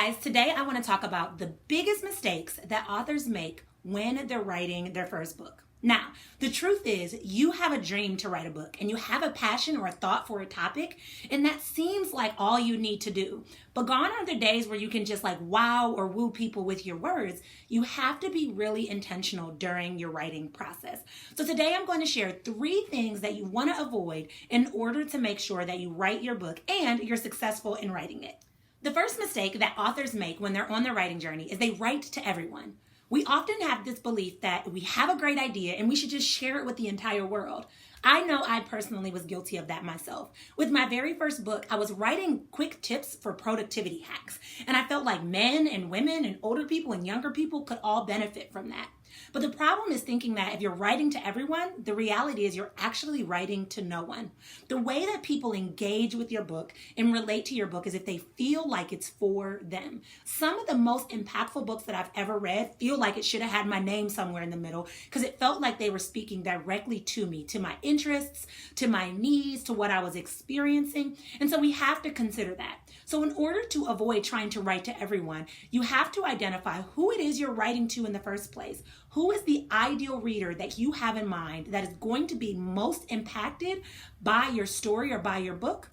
guys, today I want to talk about the biggest mistakes that authors make when they're writing their first book. Now, the truth is, you have a dream to write a book and you have a passion or a thought for a topic, and that seems like all you need to do. But gone are the days where you can just wow or woo people with your words. You have to be really intentional during your writing process. So today I'm going to share 3 things that you want to avoid in order to make sure that you write your book and you're successful in writing it. The first mistake that authors make when they're on their writing journey is they write to everyone. We often have this belief that we have a great idea and we should just share it with the entire world. I know I personally was guilty of that myself. With my very first book, I was writing quick tips for productivity hacks, and I felt like men and women and older people and younger people could all benefit from that. But the problem is thinking that if you're writing to everyone, the reality is you're actually writing to no one. The way that people engage with your book and relate to your book is if they feel like it's for them. Some of the most impactful books that I've ever read feel like it should have had my name somewhere in the middle because it felt like they were speaking directly to me, to my interests, to my needs, to what I was experiencing. And so we have to consider that. So in order to avoid trying to write to everyone, you have to identify who it is you're writing to in the first place. Who is the ideal reader that you have in mind that is going to be most impacted by your story or by your book?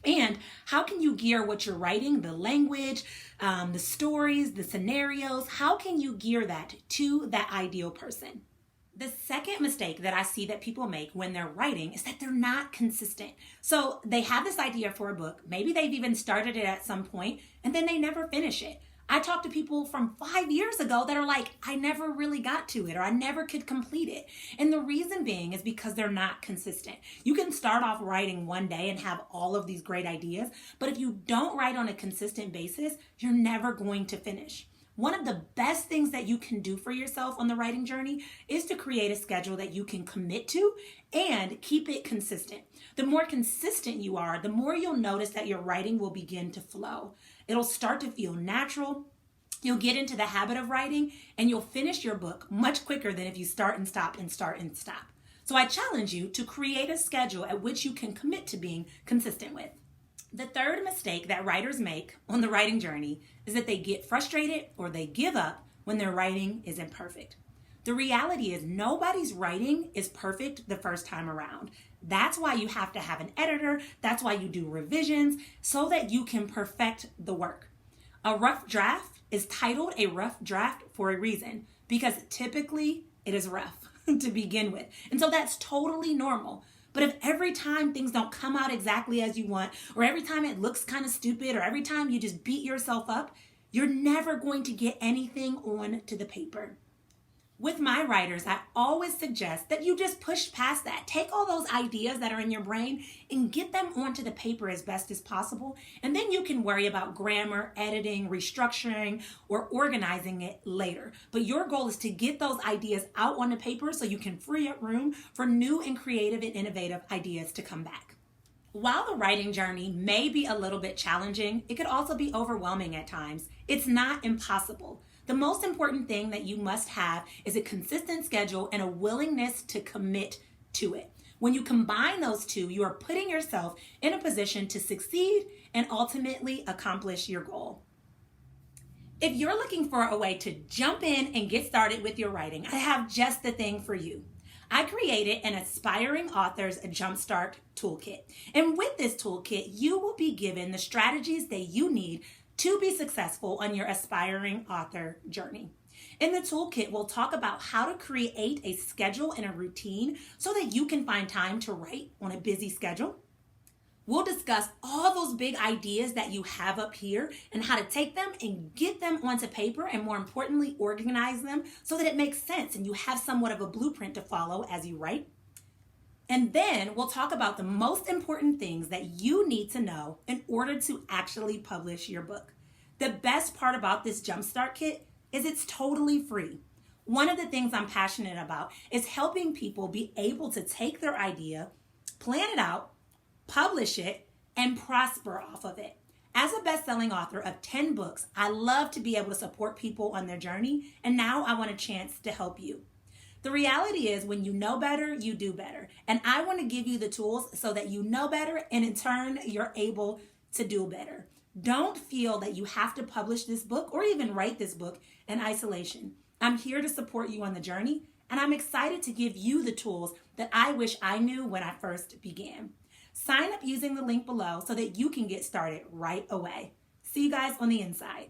And how can you gear what you're writing, the language, the stories, the scenarios, how can you gear that to that ideal person? The second mistake that I see that people make when they're writing is that they're not consistent. So they have this idea for a book. Maybe they've even started it at some point and then they never finish it. I talk to people from 5 years ago that are like, I never really got to it or I never could complete it. And the reason being is because they're not consistent. You can start off writing one day and have all of these great ideas, but if you don't write on a consistent basis, you're never going to finish. One of the best things that you can do for yourself on the writing journey is to create a schedule that you can commit to and keep it consistent. The more consistent you are, the more you'll notice that your writing will begin to flow. It'll start to feel natural. You'll get into the habit of writing and you'll finish your book much quicker than if you start and stop and start and stop. So I challenge you to create a schedule at which you can commit to being consistent with. The third mistake that writers make on the writing journey is that they get frustrated or they give up when their writing isn't perfect. The reality is nobody's writing is perfect the first time around. That's why you have to have an editor. That's why you do revisions so that you can perfect the work. A rough draft is titled a rough draft for a reason because typically it is rough to begin with. And so that's totally normal. But if every time things don't come out exactly as you want, or every time it looks kind of stupid, or every time you just beat yourself up, you're never going to get anything onto the paper. With my writers, I always suggest that you just push past that. Take all those ideas that are in your brain and get them onto the paper as best as possible. And then you can worry about grammar, editing, restructuring, or organizing it later. But your goal is to get those ideas out on the paper so you can free up room for new and creative and innovative ideas to come back. While the writing journey may be a little bit challenging, it could also be overwhelming at times. It's not impossible. The most important thing that you must have is a consistent schedule and a willingness to commit to it. When you combine those two, you are putting yourself in a position to succeed and ultimately accomplish your goal. If you're looking for a way to jump in and get started with your writing, I have just the thing for you. I created an Aspiring Authors Jumpstart Toolkit. And with this toolkit, you will be given the strategies that you need to be successful on your aspiring author journey. In the toolkit, we'll talk about how to create a schedule and a routine so that you can find time to write on a busy schedule. We'll discuss all those big ideas that you have up here and how to take them and get them onto paper and, more importantly, organize them so that it makes sense and you have somewhat of a blueprint to follow as you write. And then we'll talk about the most important things that you need to know in order to actually publish your book. The best part about this Jumpstart Kit is it's totally free. One of the things I'm passionate about is helping people be able to take their idea, plan it out, publish it, and prosper off of it. As a best-selling author of 10 books, I love to be able to support people on their journey, and now I want a chance to help you. The reality is when you know better, you do better. And I want to give you the tools so that you know better and in turn, you're able to do better. Don't feel that you have to publish this book or even write this book in isolation. I'm here to support you on the journey, and I'm excited to give you the tools that I wish I knew when I first began. Sign up using the link below so that you can get started right away. See you guys on the inside.